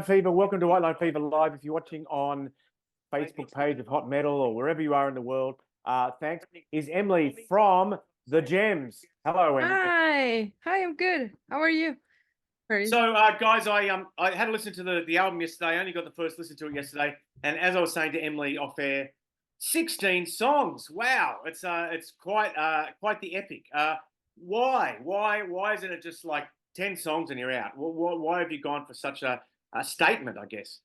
Line Fever. Welcome to White Line Fever Live. If you're watching on Facebook page of Hot Metal or wherever you are in the world, thanks. Is Emlee from The Gems. Hello, Emlee. Hi, I'm good. How are you? So, guys, I had to listen to the album yesterday. I only got the first listen to it yesterday, and as I was saying to Emlee off air, 16 songs. Wow, it's quite the epic. Why isn't it just like 10 songs and you're out? Why have you gone for such a statement, I guess?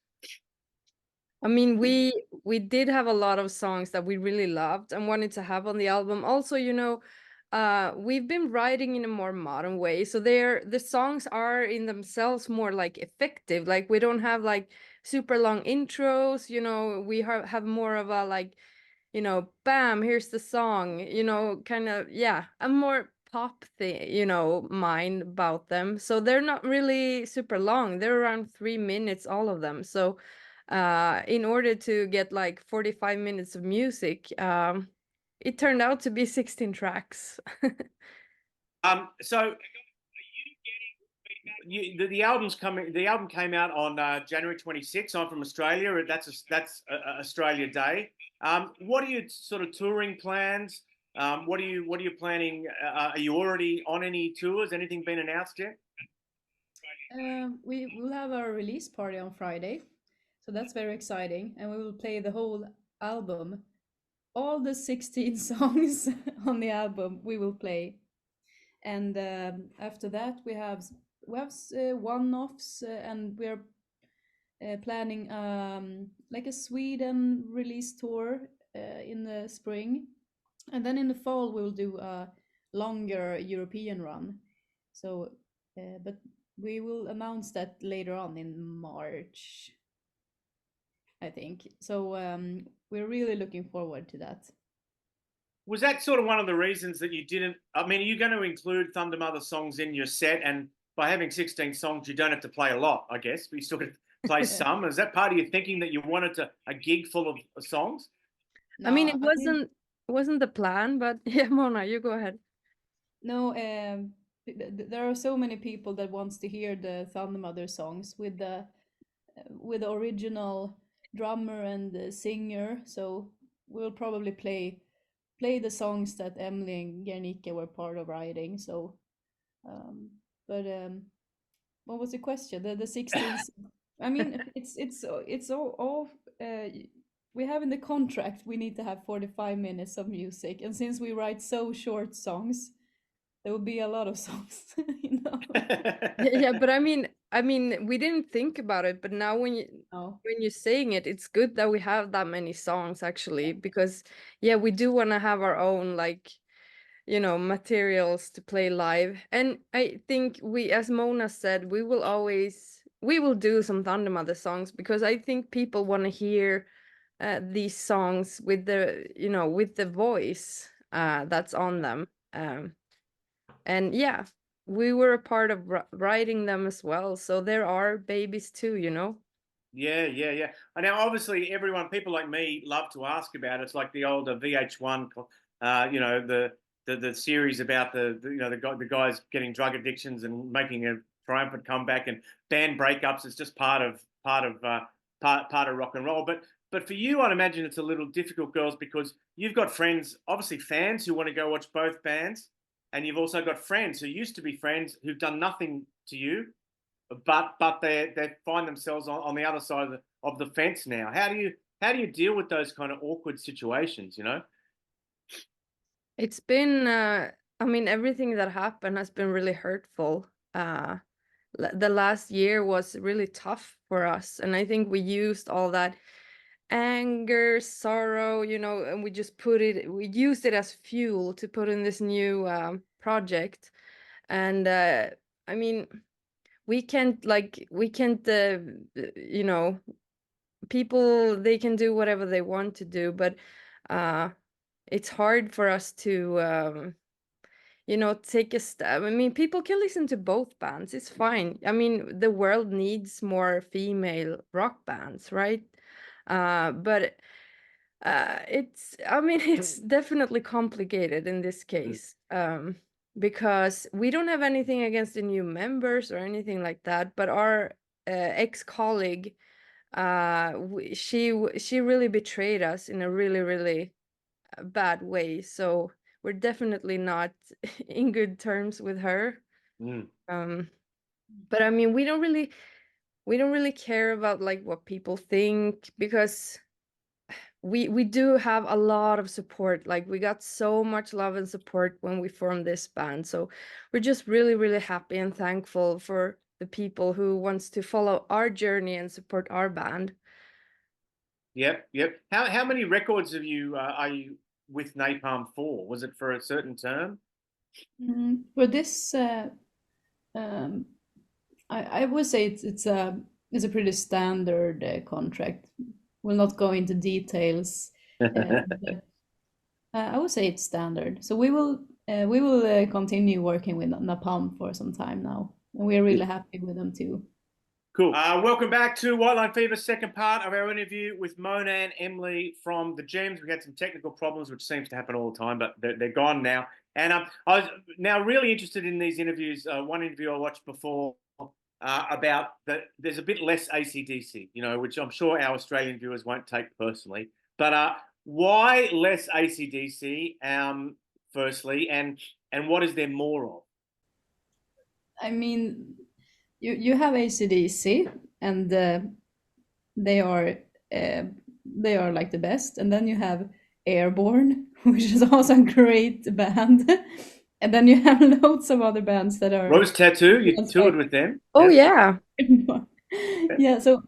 I mean, we did have a lot of songs that we really loved and wanted to have on the album. Also, we've been writing in a more modern way, so the songs are in themselves more like effective. Like we don't have like super long intros. We have more of a like, bam, here's the song. Kind of a more pop thing, mind about them. So they're not really super long. They're around 3 minutes, all of them. So in order to get like 45 minutes of music, it turned out to be 16 tracks. So the album's coming. The album came out on January 26th. I'm from Australia. That's Australia Day. What are your sort of touring plans? What are you planning? Are you already on any tours? Anything been announced yet? We will have our release party on Friday, so that's very exciting, and we will play the whole album, all the 16 songs on the album we will play, and after that we have one-offs, and we're planning like a Sweden release tour in the spring, and then in the fall we will do a longer European run. So, but we will announce that later on in March, I think. So we're really looking forward to that. Was that sort of one of the reasons that you didn't? I mean, are you going to include Thundermother songs in your set? And by having 16 songs, you don't have to play a lot, I guess, but you still get to play some. Is that part of your thinking that you wanted a gig full of songs? No, I mean, it wasn't the plan, but yeah, Mona, you go ahead. No, there are so many people that wants to hear the Thundermother songs with the original drummer and the singer. So we'll probably play the songs that Emlee and Guernica were part of writing. So, but what was the question? The 16. I mean, it's all we have in the contract. We need to have 45 minutes of music, and since we write so short songs, there will be a lot of songs. Yeah, but I mean, we didn't think about it, but now when you're saying it, it's good that we have that many songs actually, because we do want to have our own like, materials to play live. And I think as Mona said, we will do some Thundermother songs, because I think people want to hear these songs with the voice that's on them. And we were a part of writing them as well, so there are babies too. Yeah. And now, obviously, people like me love to ask about it. It's like the older VH1, the series about the guys getting drug addictions and making a triumphant comeback, and band breakups. It's just part of rock and roll. But for you, I'd imagine it's a little difficult, girls, because you've got friends, obviously fans, who want to go watch both bands. And you've also got friends who used to be friends who've done nothing to you, but they find themselves on the other side of the fence now. How do you deal with those kind of awkward situations? It's been I mean, everything that happened has been really hurtful. The last year was really tough for us, and I think we used all that anger, sorrow, and we used it as fuel to put in this new project. And I mean, we can't people, they can do whatever they want to do, but it's hard for us to take a step. I mean, people can listen to both bands, it's fine. I mean, the world needs more female rock bands, right? But it's definitely complicated in this case, because we don't have anything against the new members or anything like that, but our ex-colleague, she really betrayed us in a really, really bad way. So we're definitely not in good terms with her. But I mean, we don't really care about like what people think, because we do have a lot of support. Like, we got so much love and support when we formed this band. So we're just really, really happy and thankful for the people who wants to follow our journey and support our band. Yep. How many records are you with Napalm for? Was it for a certain term? For this, I would say it's a pretty standard contract. We'll not go into details. But, I would say it's standard. So we will continue working with Napalm for some time now, and we're really happy with them too. Cool. Welcome back to White Line Fever, second part of our interview with Mona and Emlee from the Gems. We had some technical problems, which seems to happen all the time, but they're gone now. And I was now really interested in these interviews. One interview I watched before about that there's a bit less AC/DC, which I'm sure our Australian viewers won't take personally. But why less AC/DC, firstly, and what is there more of? I mean, you have AC/DC, and they are like the best, and then you have Airborne, which is also a great band, and then you have loads of other bands that are Rose Tattoo. You toured with them. Oh yeah. Yeah. So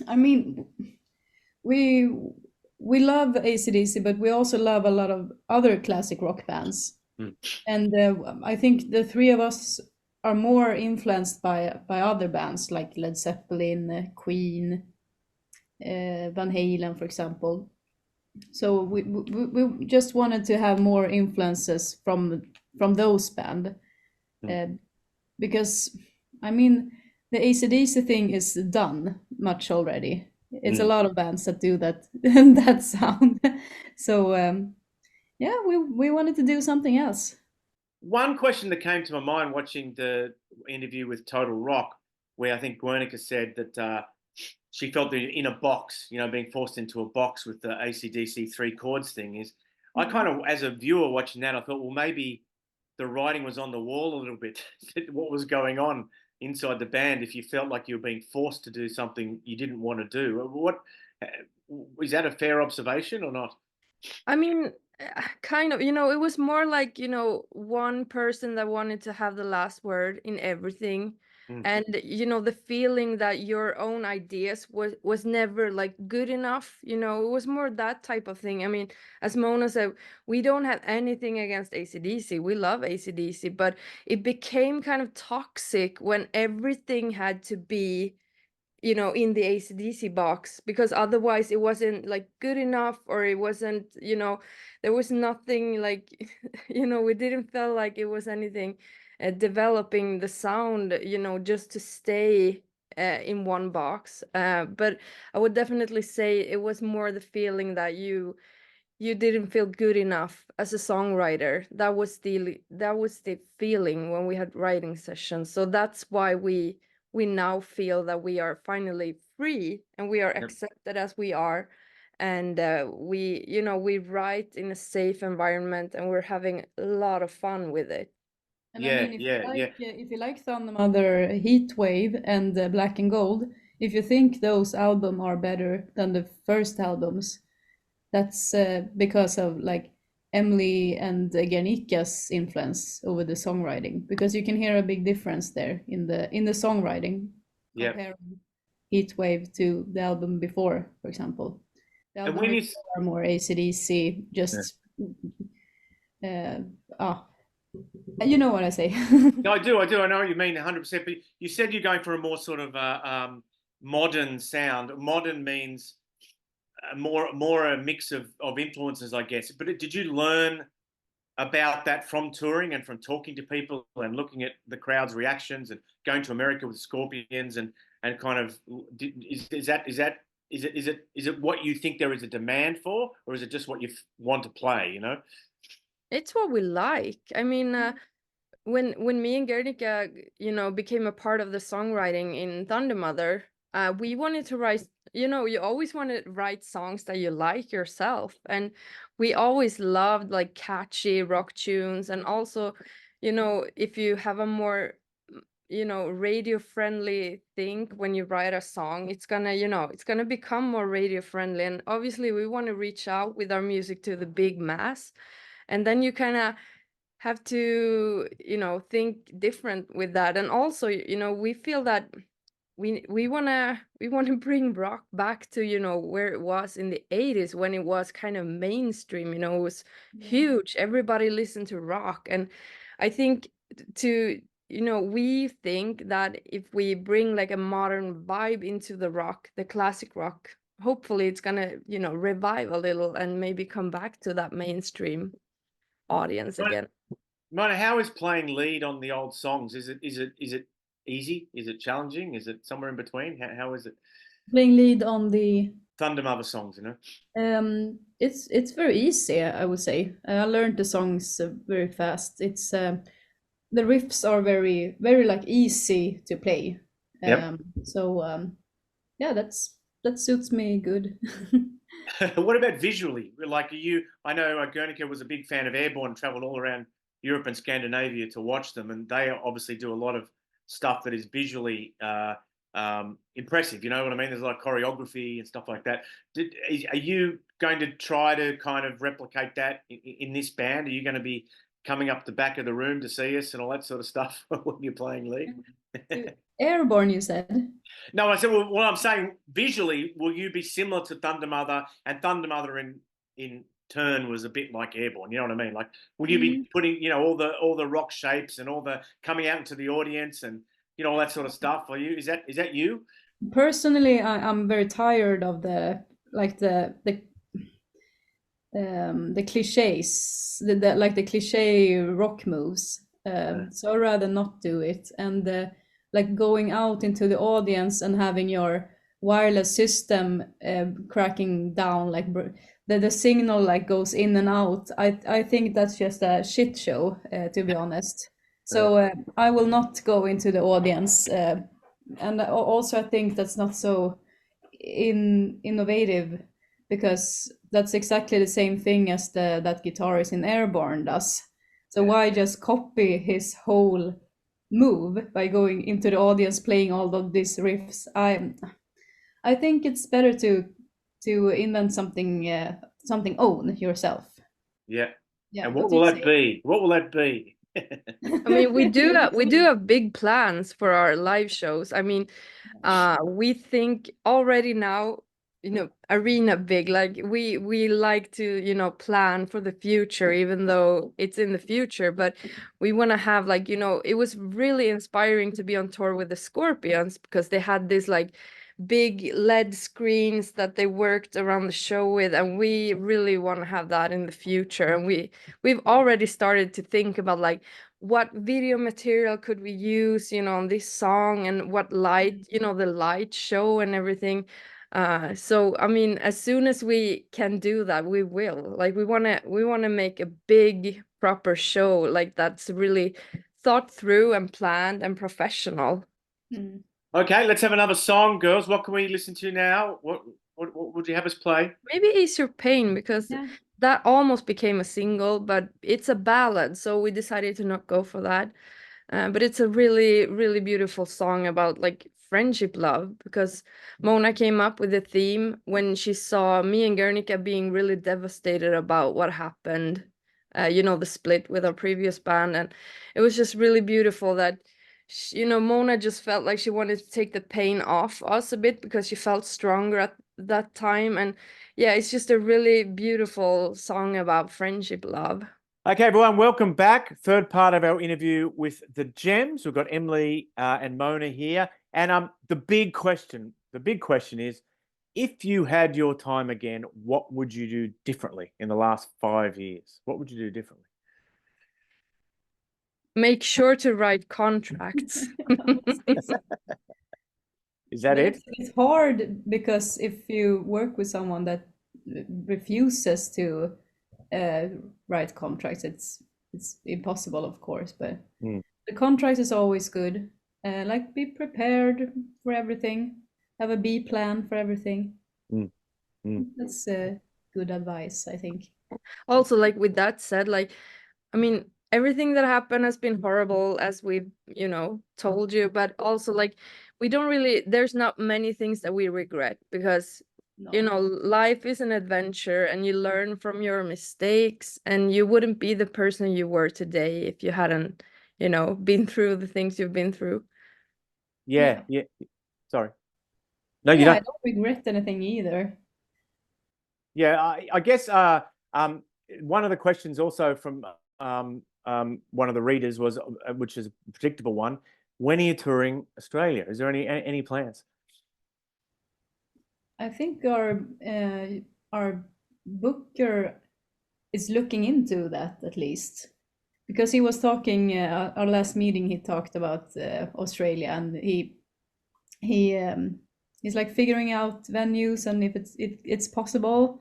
I mean, we love AC/DC, but we also love a lot of other classic rock bands, and I think the three of us are more influenced by other bands like Led Zeppelin, Queen, Van Halen, for example. So we just wanted to have more influences from those bands, because I mean, the AC/DC thing is done much already. It's a lot of bands that do that that sound. So yeah, we wanted to do something else. One question that came to my mind watching the interview with Total Rock, where I think Guernica said that she felt that in a box, being forced into a box with the AC/DC 3 chords thing, is I kind of, as a viewer watching that, I thought, well, maybe the writing was on the wall a little bit. What was going on inside the band if you felt like you were being forced to do something you didn't want to do? What is that a fair observation or not? I mean, kind of, it was more like, one person that wanted to have the last word in everything. And, the feeling that your own ideas was never like good enough, it was more that type of thing. I mean, as Mona said, we don't have anything against AC/DC. We love AC/DC, but it became kind of toxic when everything had to be in the AC/DC box, because otherwise it wasn't like good enough, or it wasn't, there was nothing like, we didn't feel like it was anything developing the sound, just to stay in one box. But I would definitely say it was more the feeling that you didn't feel good enough as a songwriter. That was the feeling when we had writing sessions. So that's why we now feel that we are finally free and we are accepted as we are, and we write in a safe environment, and we're having a lot of fun with it. And I mean, if you like Thundermother, Heatwave, and Black and Gold, if you think those albums are better than the first albums, that's because of like Emlee and Guernica's influence over the songwriting, because you can hear a big difference there in the songwriting comparing Heatwave to the album before, for example. The album before are more AC/DC, just you know what I say. No, I do. I know what you mean 100%. But you said you're going for a more sort of modern sound. Modern means more a mix of influences, I guess. But did you learn about that from touring and from talking to people and looking at the crowd's reactions and going to America with Scorpions and kind of is it what you think there is a demand for, or is it just what you want to play? It's what we like. I mean, when me and Guernica, you know, became a part of the songwriting in Thundermother, we wanted to write, you know, you always want to write songs that you like yourself. And we always loved like catchy rock tunes. And also, you know, if you have a more, you know, radio friendly thing when you write a song, it's gonna, you know, it's gonna become more radio friendly. And obviously we want to reach out with our music to the big mass. And then you kind of have to, you know, think different with that. And also, you know, we feel that we want to bring rock back to, you know, where it was in the 80s, when it was kind of mainstream, you know, it was huge, everybody listened to rock. And I think to, you know, we think that if we bring like a modern vibe into the rock, the classic rock, hopefully it's gonna, you know, revive a little and maybe come back to that mainstream audience again. Mona, how is playing lead on the old songs? Is it easy? Is it challenging? Is it somewhere in between? How is it? Playing lead on the Thundermother songs, you know? it's very easy, I would say. I learned the songs very fast. It's the riffs are very like easy to play. Yep. Yeah, that suits me good. What about visually? Like, I know Guernica was a big fan of Airborne, traveled all around Europe and Scandinavia to watch them, and they obviously do a lot of stuff that is visually impressive. You know what I mean? There's a lot of choreography and stuff like that. Are you going to try to kind of replicate that in this band? Are you going to be coming up the back of the room to see us and all that sort of stuff when you're playing lead? Airborne, you said? No, I said, well, what I'm saying, visually, will you be similar to Thundermother? And Thundermother in turn was a bit like Airborne. You know what I mean? Like, will you be putting, you know, all the rock shapes and all the coming out into the audience and, you know, all that sort of stuff? Are you? Is that you? Personally, I'm very tired of the cliches, the cliche rock moves. So I'd rather not do it. And like going out into the audience and having your wireless system cracking down, like the signal like goes in and out. I think that's just a shit show, to be honest. So I will not go into the audience. And also I think that's not so innovative, because that's exactly the same thing as that guitarist in Airborne does. So why just copy his whole move by going into the audience playing all of these riffs? I think it's better to invent something own yourself. Yeah. Yeah. And what will that be? What will that be? I mean, we do have big plans for our live shows. I mean, we think already now, you know, arena big, like we like to, you know, plan for the future, even though it's in the future. But we want to have, like, you know, it was really inspiring to be on tour with the Scorpions, because they had this like big LED screens that they worked around the show with, and we really want to have that in the future. And we've already started to think about like what video material could we use, you know, on this song, and what light, you know, the light show and everything. So I mean, as soon as we can do that, we will. Like, we want to make a big proper show, like that's really thought through and planned and professional. Okay, let's have another song, girls. What can we listen to now? What would you have us play? Maybe Ease Your Pain, because that almost became a single, but it's a ballad, so we decided to not go for that. But it's a really, really beautiful song about like friendship love, because Mona came up with the theme when she saw me and Guernica being really devastated about what happened, you know, the split with our previous band. And it was just really beautiful that you know, Mona just felt like she wanted to take the pain off us a bit, because she felt stronger at that time. And yeah, it's just a really beautiful song about friendship love. Okay, everyone, welcome back. Third part of our interview with the Gems. We've got Emlee and Mona here. And the big question is, if you had your time again, what would you do differently in the last 5 years? What would you do differently? Make sure to write contracts. Is that it? It's hard, because if you work with someone that refuses to write contracts, it's impossible, of course, but Mm. the contract is always good. Like, be prepared for everything, have a B plan for everything. Mm. Mm. That's good advice, I think. Also, like with that said, like, I mean, everything that happened has been horrible, as we've, you know, told you, but also like we don't really, there's not many things that we regret, because you know, life is an adventure and you learn from your mistakes, and you wouldn't be the person you were today if you hadn't, you know, been through the things you've been through. Yeah. Sorry. No, you Yeah, I don't. don't regret anything either. Yeah, I guess one of the questions also from one of the readers was, which is a predictable one, when are you touring Australia? Is there any plans? I think our booker is looking into that, at least, because he was talking our last meeting. He talked about Australia, and he's like figuring out venues and if it's possible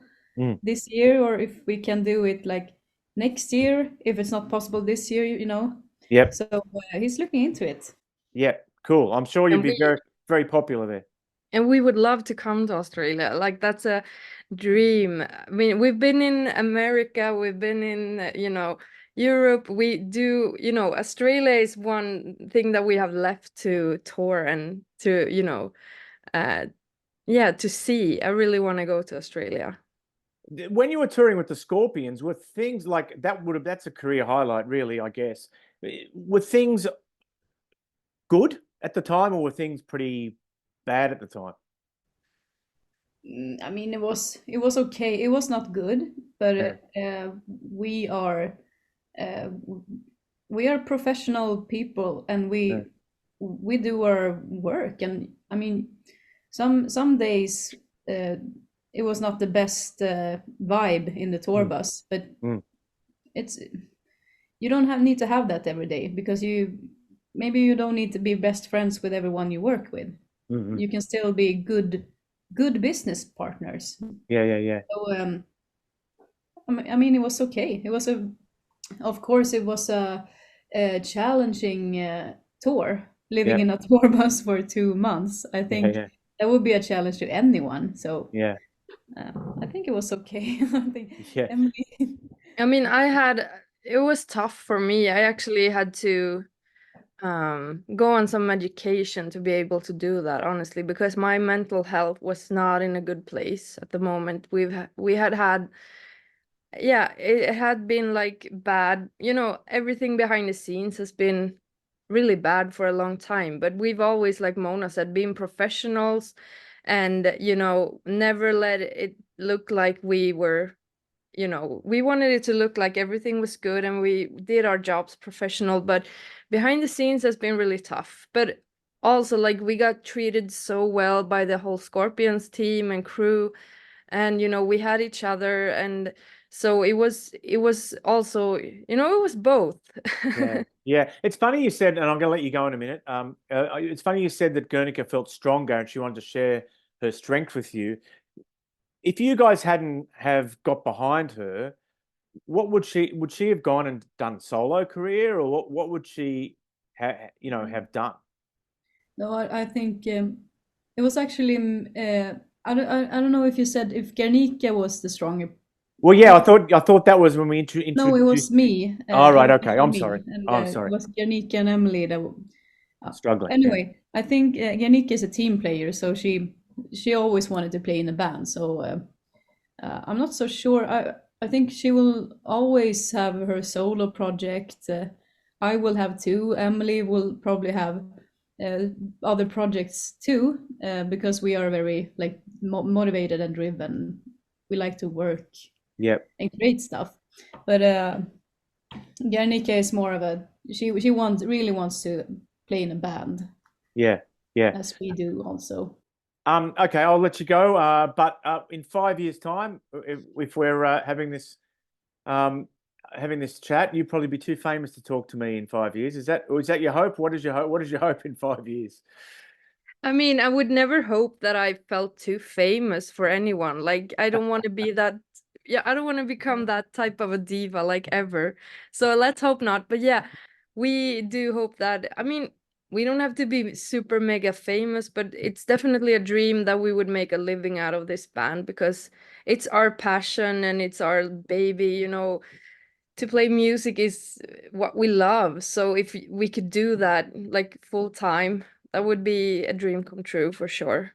this year, or if we can do it like next year if it's not possible this year, you know. Yep. So he's looking into it. Yeah, cool. I'm sure you'd And be very popular there. And we would love to come to Australia. Like, that's a dream. I mean, we've been in America, we've been in, you know, Europe. We do, you know, Australia is one thing that we have left to tour and to, you know, yeah, to see. I really want to go to Australia. When you were touring with the Scorpions, were things like that that's a career highlight, really, I guess. Were things good at the time, or were things pretty bad at the time? I mean, it was okay. It was not good, but we are professional people, and we do our work. And I mean, some days it was not the best vibe in the tour bus, but it's, you don't need to have that every day, because maybe you don't need to be best friends with everyone you work with. You can still be good business partners. Yeah. So I mean, it was okay. It was of course it was a challenging tour, living in a tour bus for 2 months. I think that would be a challenge to anyone. So yeah. I think it was okay. I think Emlee. I mean, it was tough for me. I actually had to go on some medication to be able to do that, honestly, because my mental health was not in a good place at the moment. We had yeah, it had been like bad, you know, everything behind the scenes has been really bad for a long time, but we've always, like Mona said, been professionals, and you know, never let it look like we were, you know, we wanted it to look like everything was good and we did our jobs professional, but behind the scenes has been really tough. But also, like, we got treated so well by the whole Scorpions team and crew, and you know, we had each other, and so it was also, you know, it was both. Yeah. It's funny you said, and I'm going to let you go in a minute. It's funny you said that Guernica felt stronger and she wanted to share her strength with you. If you guys hadn't have got behind her, what would she have gone and done solo career, or what would she have done? No, I think it was actually I don't know if you said if Guernica was the stronger. Well, yeah, I thought that was when we introduced. No, it was me. All right, It okay. was I'm me, sorry. and I'm sorry. it was Guernica and Emlee that Struggling. Anyway, I think Guernica is a team player, so she always wanted to play in a band. So I'm not so sure. I think she will always have her solo project. I will have two. Emlee will probably have other projects too, because we are very like motivated and driven. We like to work and create stuff. But Guernica is more of a she really wants to play in a band. Yeah. As we do also. Okay, I'll let you go. But in 5 years' time, if we're having this chat, you'd probably be too famous to talk to me in 5 years. Is that your hope? What is your hope? What is your hope in 5 years? I mean, I would never hope that I felt too famous for anyone. Like, I don't want to be that, yeah, I don't want to become that type of a diva like ever. So let's hope not. But yeah, we do hope that, I mean, we don't have to be super mega famous, but it's definitely a dream that we would make a living out of this band, because it's our passion and it's our baby, you know. To play music is what we love. So if we could do that like full time, that would be a dream come true for sure.